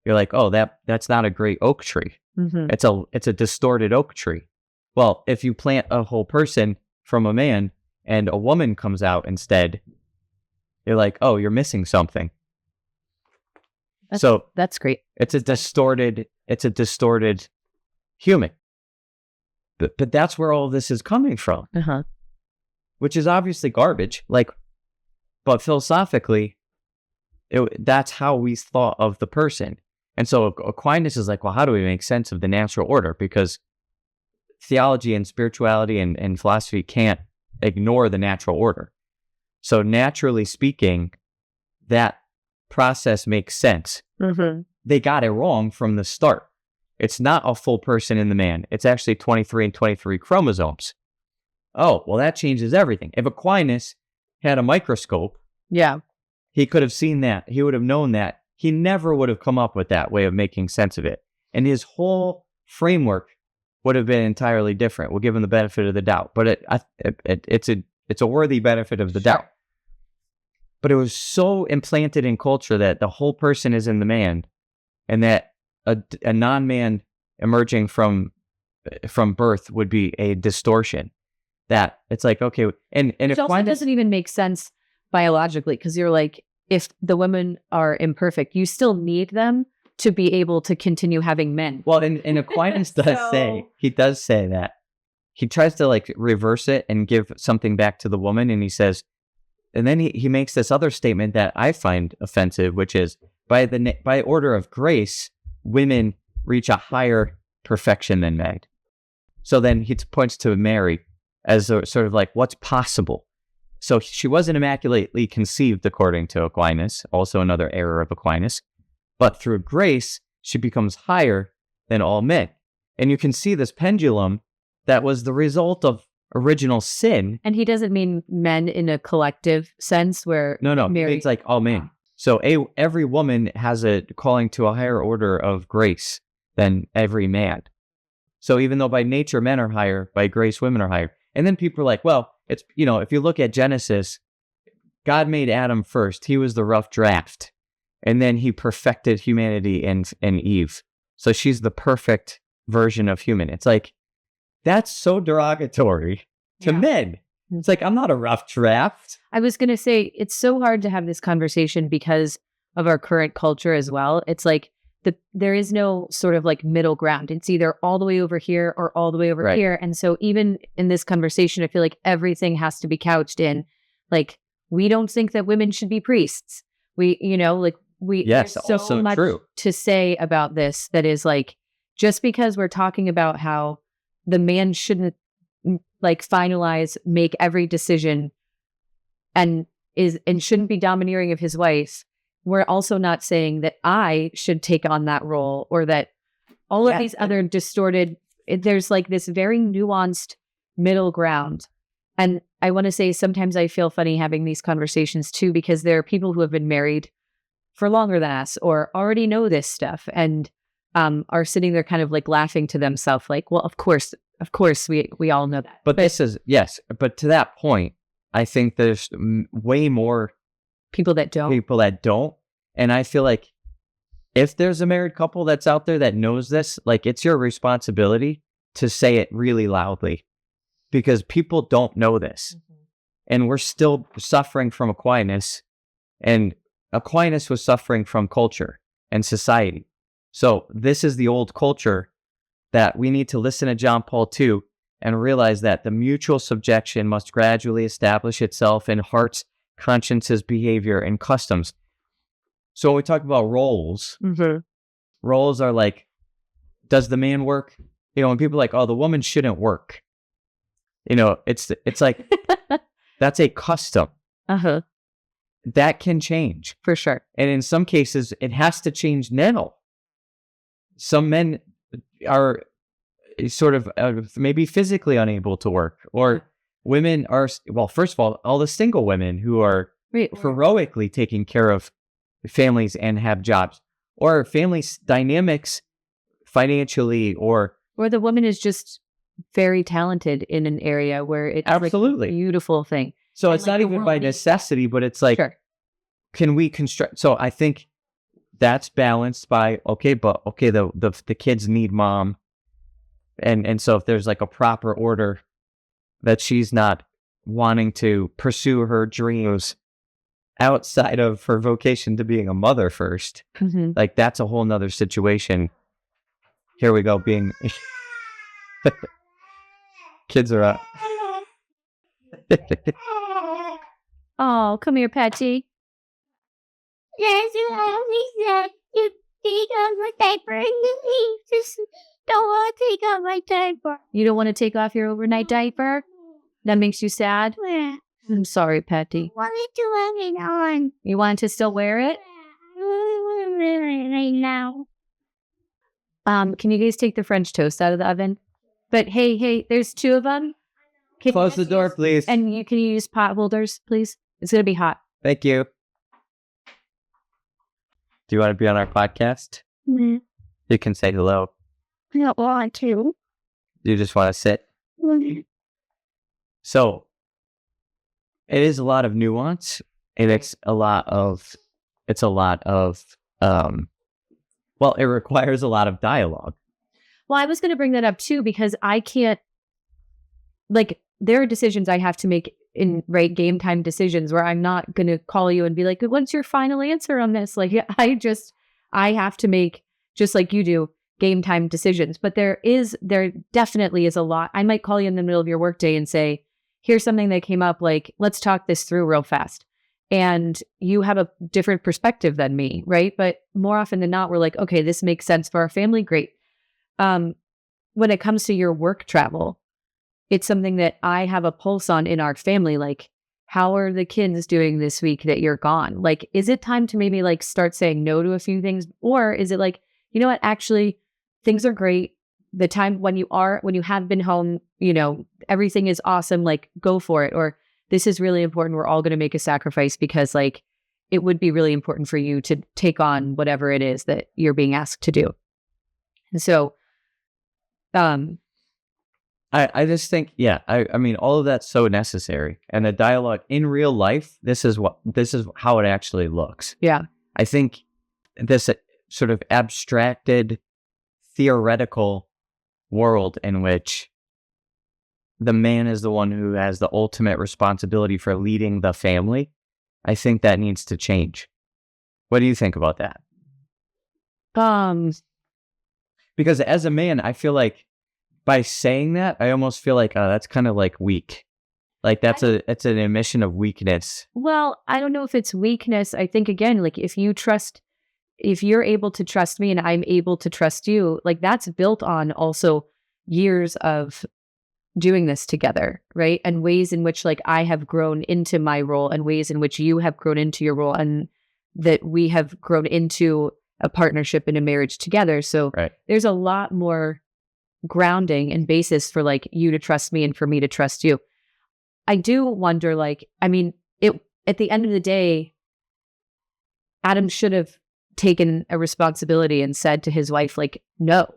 you're like, oh, that's not a great oak tree. Mm-hmm. It's a distorted oak tree. Well, if you plant a whole person from a man and a woman comes out instead, you're like, oh, you're missing something. That's great. It's a distorted human. But that's where all this is coming from, which is obviously garbage. Like, but philosophically, that's how we thought of the person. And so Aquinas is like, well, how do we make sense of the natural order? Because theology and spirituality and philosophy can't ignore the natural order. So naturally speaking, that process makes sense. They got it wrong from the start. It's not a full person in the man. It's actually 23 and 23 chromosomes. Oh, well, that changes everything. If Aquinas had a microscope, he could have seen that. He would have known that. He never would have come up with that way of making sense of it. And his whole framework would have been entirely different. We'll give him the benefit of the doubt. But it's a worthy benefit of the doubt. But it was so implanted in culture that the whole person is in the man, and that a non-man emerging from birth would be a distortion. That it's like, okay, and it also doesn't even make sense biologically, because you're like, if the women are imperfect, you still need them to be able to continue having men. Well, and Aquinas does say that. He tries to like reverse it and give something back to the woman, and he says, and then he makes this other statement that I find offensive, which is by order of grace, women reach a higher perfection than men. So then he points to Mary as a sort of like, what's possible? So she wasn't immaculately conceived, according to Aquinas, also another error of Aquinas. But through grace, she becomes higher than all men. And you can see this pendulum that was the result of original sin. And he doesn't mean men in a collective sense where No, it's like all men. So every woman has a calling to a higher order of grace than every man. So even though by nature men are higher, by grace women are higher. And then people are like, well, it's, if you look at Genesis, God made Adam first. He was the rough draft. And then he perfected humanity in Eve. So she's the perfect version of human. It's like, that's so derogatory to men. It's like, I'm not a rough draft. I was going to say, it's so hard to have this conversation because of our current culture as well. It's like, there is no sort of like middle ground. It's either all the way over here or all the way over here. And so even in this conversation, I feel like everything has to be couched in, like, we don't think that women should be priests. There's so much to say about this that is like, just because we're talking about how the man shouldn't like finalize, make every decision and shouldn't be domineering of his wife, we're also not saying that I should take on that role, or that all of these other distorted, there's like this very nuanced middle ground. And I want to say sometimes I feel funny having these conversations too, because there are people who have been married for longer than us or already know this stuff and are sitting there kind of like laughing to themselves like, well, of course, we all know that. But this is, yes. But to that point, I think there's way more people that don't. And I feel like if there's a married couple that's out there that knows this, like, it's your responsibility to say it really loudly, because people don't know this. And we're still suffering from Aquinas, and Aquinas was suffering from culture and society. So this is the old culture that we need to listen to John Paul II and realize that the mutual subjection must gradually establish itself in hearts, consciences, behavior, and customs. So when we talk about roles, roles are like, does the man work? When people are like, oh, the woman shouldn't work. It's like, that's a custom. That can change. For sure. And in some cases, it has to change now. Some men are sort of maybe physically unable to work, or women are, well, first of all the single women who are heroically taking care of families and have jobs, or family dynamics financially, or the woman is just very talented in an area where it's absolutely like a beautiful thing. So it's not even by necessity, but it's like, can we construct? So I think that's balanced by, the kids need mom, And so if there's like a proper order that she's not wanting to pursue her dreams outside of her vocation to being a mother first, like that's a whole nother situation. Here we go, being kids are up. Oh, come here, Patty. Yes, you said you take off my diaper and you just don't want to take off my diaper. You don't want to take off your overnight diaper? That makes you sad? Yeah. I'm sorry, Patty. I wanted to have it on. You want to still wear it? I want to wear it right now. Can you guys take the French toast out of the oven? But hey, there's 2 of them. Close the door, please. And can you use pot holders, please? It's going to be hot. Thank you. Do you want to be on our podcast? Mm-hmm. You can say hello. I don't want to. You just want to sit? So, it is a lot of nuance, and it's a lot of, well, it requires a lot of dialogue. Well, I was going to bring that up too, because I can't, like, there are decisions I have to make in game time decisions where I'm not going to call you and be like, what's your final answer on this? Like, I have to make, just like you do, game time decisions. But there definitely is a lot. I might call you in the middle of your workday and say, here's something that came up, like, let's talk this through real fast. And you have a different perspective than me, right? But more often than not, we're like, okay, this makes sense for our family. Great. When it comes to your work travel, it's something that I have a pulse on in our family. Like, how are the kids doing this week that you're gone? Like, is it time to maybe like start saying no to a few things? Or is it like, you know what, actually things are great. The time when you have been home, everything is awesome. Like, go for it. Or this is really important. We're all going to make a sacrifice because like, it would be really important for you to take on whatever it is that you're being asked to do. And so, I just think, I mean, all of that's so necessary. And the dialogue in real life, this is how it actually looks. Yeah. I think this sort of abstracted, theoretical world in which the man is the one who has the ultimate responsibility for leading the family, I think that needs to change. What do you think about that? Because as a man, I feel like by saying that, I almost feel like, oh, that's kind of like weak. Like it's an admission of weakness. Well, I don't know if it's weakness. I think, again, like if you're able to trust me and I'm able to trust you, like that's built on also years of doing this together, right? And ways in which like I have grown into my role and ways in which you have grown into your role and that we have grown into a partnership and a marriage together. So There's a lot more grounding and basis for like you to trust me and for me to trust you. I do wonder, like, I mean, at the end of the day, Adam should have taken a responsibility and said to his wife, like, no.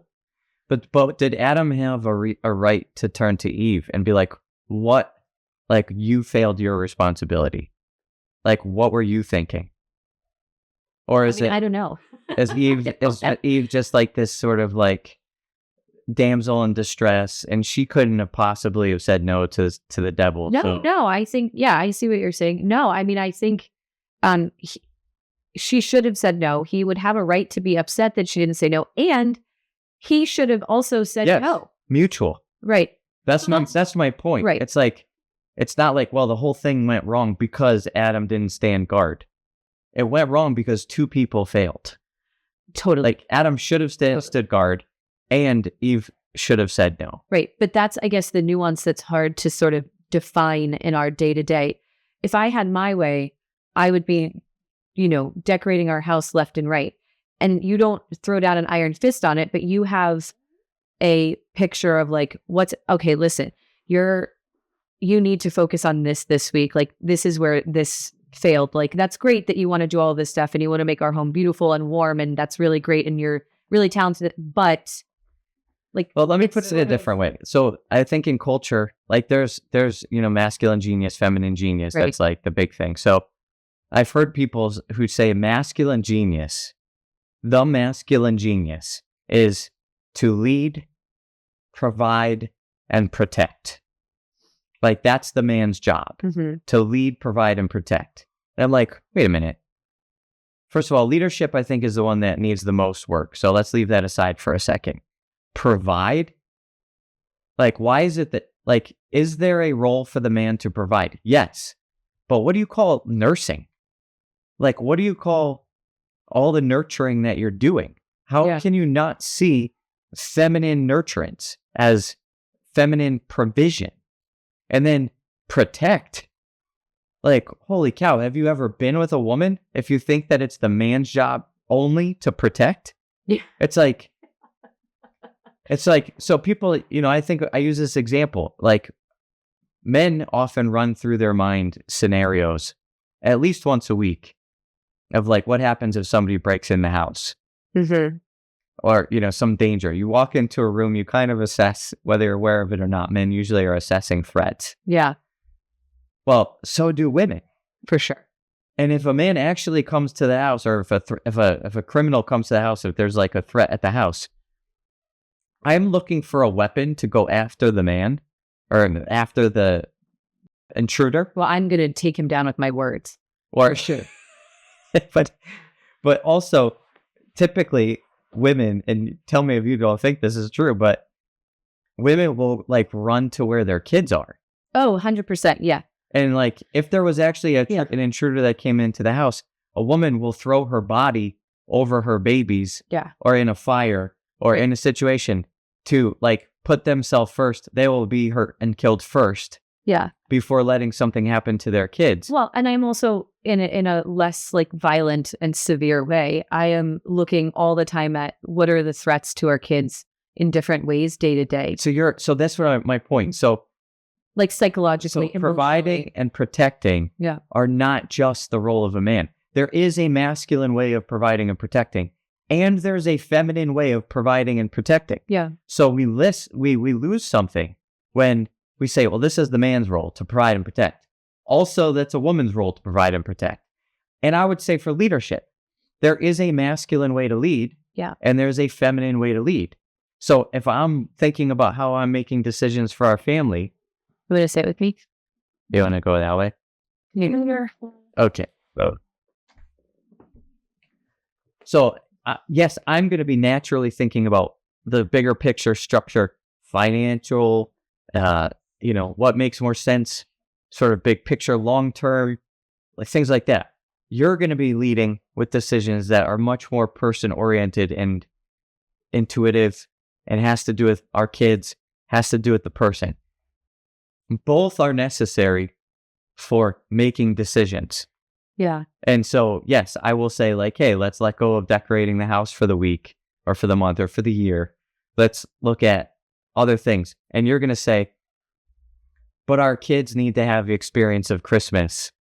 But did Adam have a right to turn to Eve and be like, what? Like, you failed your responsibility. Like, what were you thinking? Or is I don't know. Is Eve just like this sort of like damsel in distress, and she couldn't have possibly have said no to the devil? No, I think, I see what you're saying. No, I mean, I think she should have said no. He would have a right to be upset that she didn't say no, and he should have also said no. Mutual. Right. That's my point. Right. It's like, it's not like, well, the whole thing went wrong because Adam didn't stand guard. It went wrong because 2 people failed. Totally. Like, Adam should have stood guard, and Eve should have said no. Right. But that's, I guess, the nuance that's hard to sort of define in our day-to-day. If I had my way, I would be, decorating our house left and right. And you don't throw down an iron fist on it, but you have a picture of like, okay, listen, you need to focus on this week. Like, this is where this failed. Like, that's great that you want to do all this stuff and you want to make our home beautiful and warm, and that's really great and you're really talented, but like, well, let me put it a different way. So I think in culture, like there's masculine genius, feminine genius. Right. That's like the big thing. So I've heard people who say masculine genius, the masculine genius is to lead provide, and protect. Like, that's the man's job, to lead, provide, and protect. And I'm like, wait a minute. First of all, leadership, I think, is the one that needs the most work. So let's leave that aside for a second. Provide? Like, why is it that, like, is there a role for the man to provide? Yes. But what do you call nursing? Like, what do you call all the nurturing that you're doing? How can you not see feminine nurturance as feminine provision? And then protect. Like, holy cow, have you ever been with a woman if you think that it's the man's job only to protect? Yeah. It's like, so people, you know, I think I use this example, like, men often run through their mind scenarios at least once a week of like, what happens if somebody breaks in the house? Or, you know, some danger. You walk into a room, you kind of assess whether you're aware of it or not. Men usually are assessing threats. Yeah. Well, so do women. For sure. And if a man actually comes to the house, or if a criminal comes to the house, if there's like a threat at the house, I'm looking for a weapon to go after the man or after the intruder. Well, I'm going to take him down with my words. Or sure. but also typically women, and tell me if you don't think this is true, but women will like run to where their kids are. Oh, 100%. Yeah. And like, if there was actually an intruder that came into the house, a woman will throw her body over her babies, or in a fire, or in a situation to like put themselves first. They will be hurt and killed first. Yeah. Before letting something happen to their kids. Well, and I'm also in a less like violent and severe way. I am looking all the time at what are the threats to our kids in different ways day to day. So that's what my point. So like psychologically, providing and protecting are not just the role of a man. There is a masculine way of providing and protecting, and there's a feminine way of providing and protecting. Yeah. So we lose something when we say, well, this is the man's role to provide and protect. Also, that's a woman's role to provide and protect. And I would say for leadership, there is a masculine way to lead, and there's a feminine way to lead. So if I'm thinking about how I'm making decisions for our family, you want to say it with me? You want to go that way? Yeah. Okay. So yes, I'm going to be naturally thinking about the bigger picture structure, financial, you know, what makes more sense, sort of big picture, long-term, like things like that. You're going to be leading with decisions that are much more person-oriented and intuitive, and has to do with our kids, has to do with the person. Both are necessary for making decisions. Yeah. And so, yes, I will say like, hey, let's let go of decorating the house for the week or for the month or for the year. Let's look at other things. And you're going to say, but our kids need to have the experience of Christmas.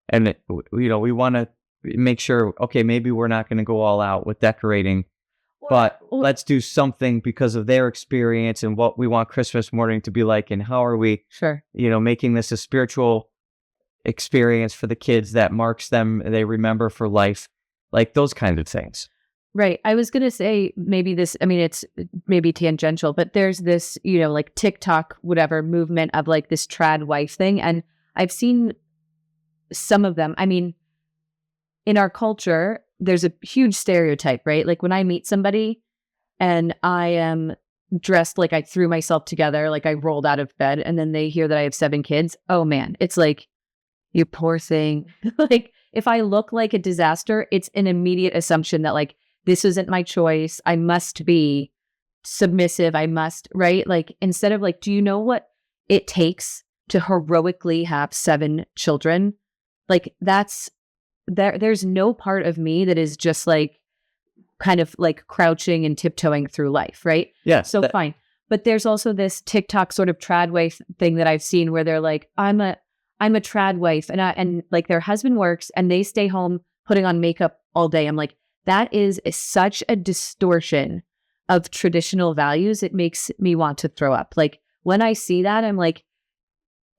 And, you know, we want to make sure, okay, maybe we're not going to go all out with decorating, but let's do something because of their experience and what we want Christmas morning to be like. And how are we, you know, making this a spiritual experience for the kids that marks them, they remember for life, like those kinds of things. Right. I was going to say maybe this, I mean, it's maybe tangential, but there's this, you know, like TikTok, whatever movement of like this trad wife thing. And I've seen some of them. I mean, in our culture, there's a huge stereotype, right? Like when I meet somebody and I am dressed like I threw myself together, like I rolled out of bed, and then they hear that I have 7 kids. Oh man, it's like, you poor thing. Like if I look like a disaster, it's an immediate assumption that like, this isn't my choice. I must be submissive. I must, right? Like instead of like, do you know what it takes to heroically have 7 children? Like there's no part of me that is just like kind of like crouching and tiptoeing through life, right? Yeah. So fine. But there's also this TikTok sort of trad wife thing that I've seen where they're like, I'm a trad wife, and like their husband works and they stay home putting on makeup all day. I'm like, that is such a distortion of traditional values. It makes me want to throw up. Like when I see that, I'm like,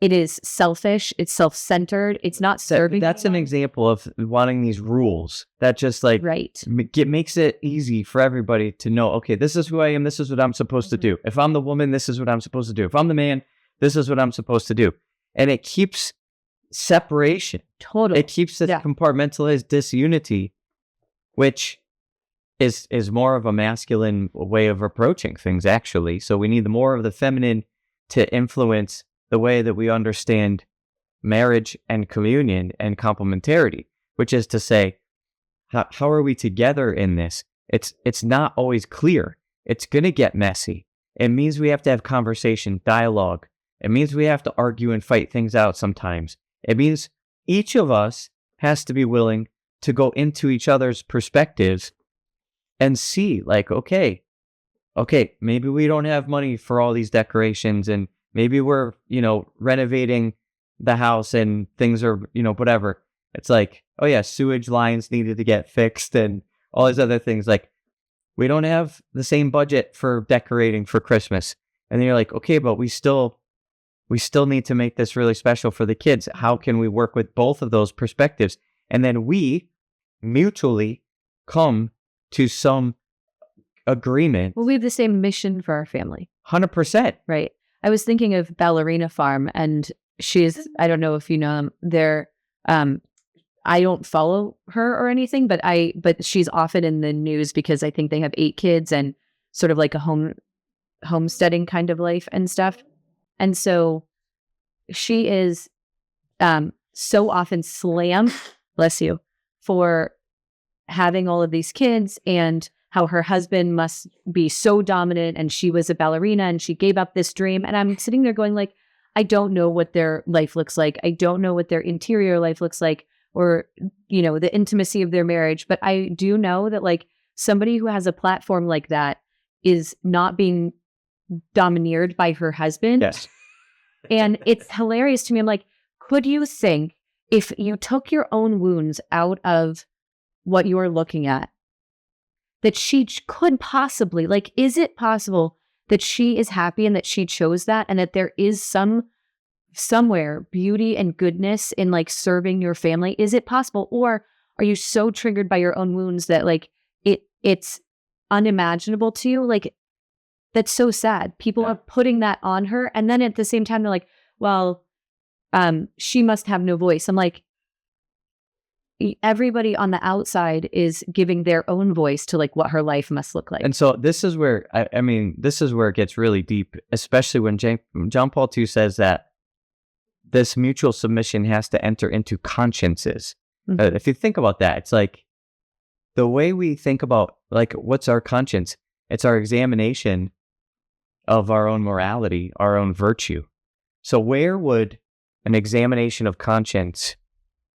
it is selfish, it's self-centered, it's not serving. That's an example of wanting these rules that just like right. makes it easy for everybody to know, okay, this is who I am, this is what I'm supposed to do. If I'm the woman, this is what I'm supposed to do. If I'm the man, this is what I'm supposed to do. And it keeps separation. Totally. It keeps this compartmentalized disunity, which is more of a masculine way of approaching things, actually. So we need more of the feminine to influence the way that we understand marriage and communion and complementarity, which is to say, how are we together in this? It's not always clear. It's going to get messy. It means we have to have conversation, dialogue. It means we have to argue and fight things out sometimes. It means each of us has to be willing to go into each other's perspectives and see, like, okay, maybe we don't have money for all these decorations, and maybe we're, renovating the house and things are, whatever. It's like, oh yeah, sewage lines needed to get fixed and all these other things. Like, we don't have the same budget for decorating for Christmas. And then you're like, okay, but we still need to make this really special for the kids. How can we work with both of those perspectives? And then we mutually come to some agreement. Well, we have the same mission for our family. 100%. Right. I was thinking of Ballerina Farm, and I don't know if you know them, I don't follow her or anything, but she's often in the news because I think they have 8 kids and sort of like a homesteading kind of life and stuff. And so she is so often slammed, bless you, for having all of these kids and how her husband must be so dominant, and she was a ballerina and she gave up this dream. And I'm sitting there going like, I don't know what their life looks like. I don't know what their interior life looks like, or, the intimacy of their marriage. But I do know that like somebody who has a platform like that is not being domineered by her husband. Yes. And it's hilarious to me. I'm like, could you think if you took your own wounds out of what you're looking at, that she could possibly, like, is it possible that she is happy and that she chose that, and that there is somewhere beauty and goodness in like serving your family? Is it possible? Or are you so triggered by your own wounds that like it's unimaginable to you? Like, that's so sad. People are putting that on her, and then at the same time they're like, well, she must have no voice. I'm like, everybody on the outside is giving their own voice to like what her life must look like. And so this is where, this is where it gets really deep, especially when John Paul II says that this mutual submission has to enter into consciences. Mm-hmm. If you think about that, it's like the way we think about like, what's our conscience? It's our examination of our own morality, our own virtue. So where would an examination of conscience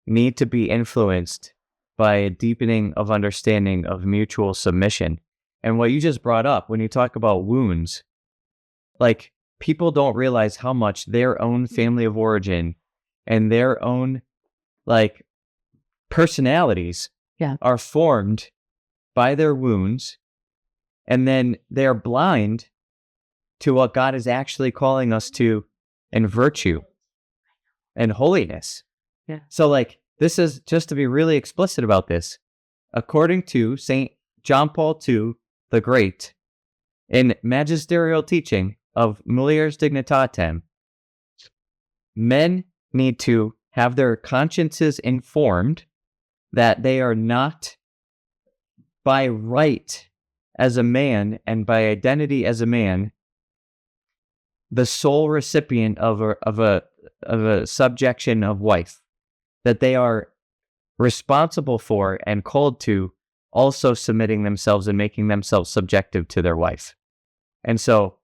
need to be influenced by a deepening of understanding of mutual submission? And what you just brought up when you talk about wounds, like, people don't realize how much their own family of origin and their own like personalities are formed by their wounds, and then they're blind to what God is actually calling us to in virtue and holiness. Yeah. So like, this is just to be really explicit about this. According to St. John Paul II the Great, in magisterial teaching of Mulieris Dignitatem, men need to have their consciences informed that they are not by right as a man and by identity as a man the sole recipient of a subjection of wife, that they are responsible for and called to also submitting themselves and making themselves subjective to their wife. And so,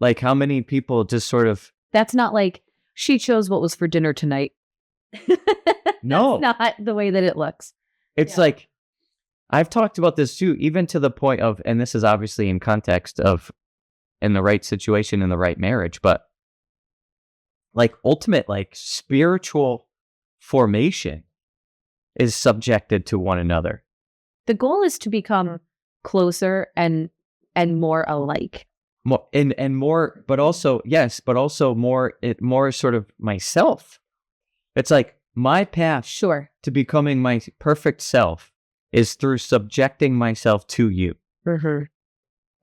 like, how many people just sort of... That's not like, she chose what was for dinner tonight. No. That's not the way that it looks. It's like, I've talked about this too, even to the point of, and this is obviously in context of in the right situation, in the right marriage, but like ultimate, like spiritual formation is subjected to one another. The goal is to become closer and more alike. more and more, but also more sort of myself. It's like my path Sure. to becoming my perfect self is through subjecting myself to you. Mm-hmm.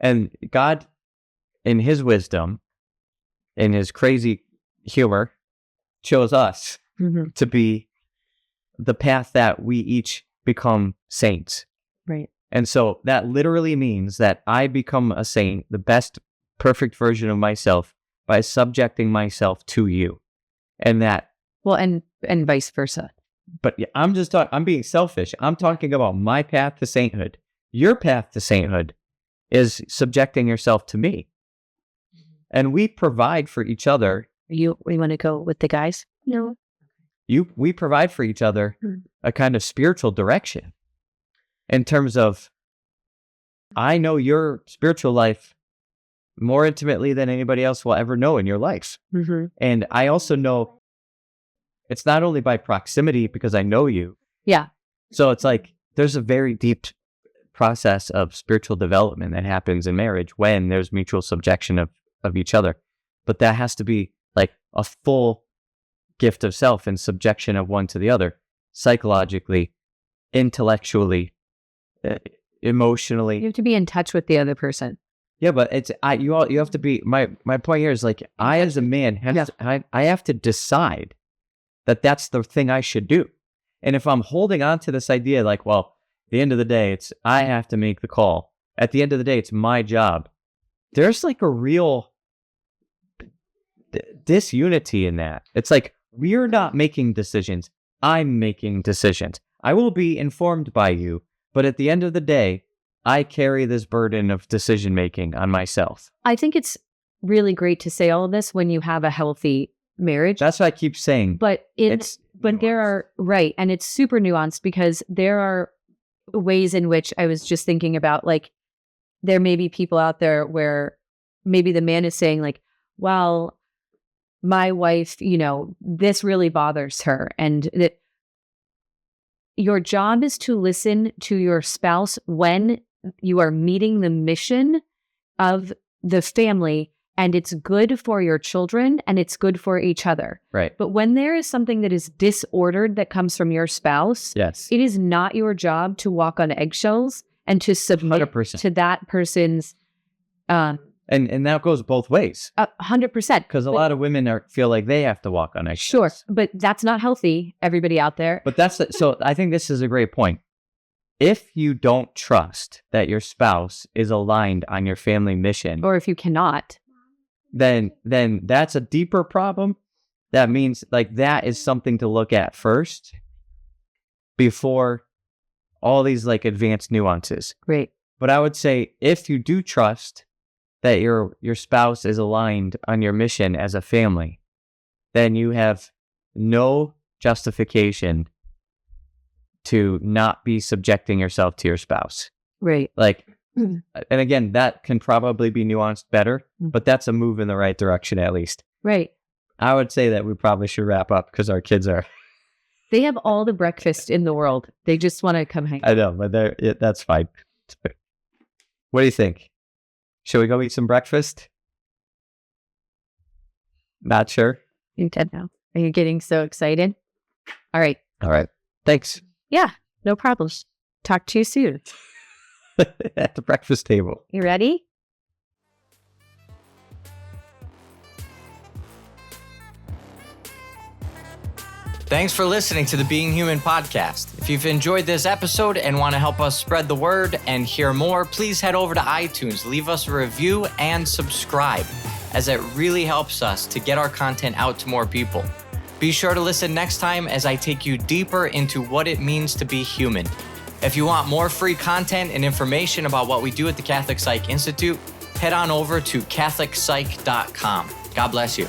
And God, in his wisdom, in his crazy humor, chose us Mm-hmm. to be the path that we each become saints. Right. And so that literally means that I become a saint, the best perfect version of myself, by subjecting myself to you. And that, Well, and vice versa. but yeah, I'm being selfish. I'm talking about my path to sainthood. Your path to sainthood is subjecting yourself to me. And we provide for each other. We want to go with the guys? No. We provide for each other a kind of spiritual direction in terms of, I know your spiritual life more intimately than anybody else will ever know in your life. Mm-hmm. And I also know it's not only by proximity because I know you. Yeah. So it's like there's a very deep process of spiritual development that happens in marriage when there's mutual subjection of each other. But that has to be like a full gift of self and subjection of one to the other, psychologically, intellectually, emotionally. You have to be in touch with the other person. Yeah, but you have to be. My point here is like I as a man I have to decide that that's the thing I should do. And if I'm holding on to this idea, like, well, at the end of the day, I have to make the call. At the end of the day, it's my job. There's like a real disunity in that. It's like we're not making decisions. I'm making decisions. I will be informed by you, but at the end of the day, I carry this burden of decision making on myself. I think it's really great to say all of this when you have a healthy marriage. That's what I keep saying. But there are, right, and it's super nuanced because there are ways in which I was just thinking about, like, there may be people out there where maybe the man is saying, like, well, my wife, this really bothers her. And that your job is to listen to your spouse when you are meeting the mission of the family, and it's good for your children and it's good for each other. Right. But when there is something that is disordered that comes from your spouse, yes, it is not your job to walk on eggshells and to submit 100%. to that person's. And that goes both ways. 100%. Because a lot of women feel like they have to walk on eggshells. Sure, but that's not healthy, everybody out there. But so I think this is a great point. If you don't trust that your spouse is aligned on your family mission, Or if you cannot. then that's a deeper problem. That means like that is something to look at first before all these like advanced nuances. Great. But I would say if you do trust that your spouse is aligned on your mission as a family, then you have no justification to not be subjecting yourself to your spouse. Right. Like, and again, that can probably be nuanced better, but that's a move in the right direction at least. Right. I would say that we probably should wrap up because our kids are... They have all the breakfast in the world. They just want to come hang out. I know, but that's fine. What do you think? Should we go eat some breakfast? Not sure. You're dead now. Are you getting so excited? All right. All right. Thanks. Yeah, no problems. Talk to you soon. At the breakfast table. You ready? Thanks for listening to the Being Human podcast. If you've enjoyed this episode and want to help us spread the word and hear more, please head over to iTunes, leave us a review, and subscribe, as it really helps us to get our content out to more people. Be sure to listen next time as I take you deeper into what it means to be human. If you want more free content and information about what we do at the Catholic Psych Institute, head on over to CatholicPsych.com. God bless you.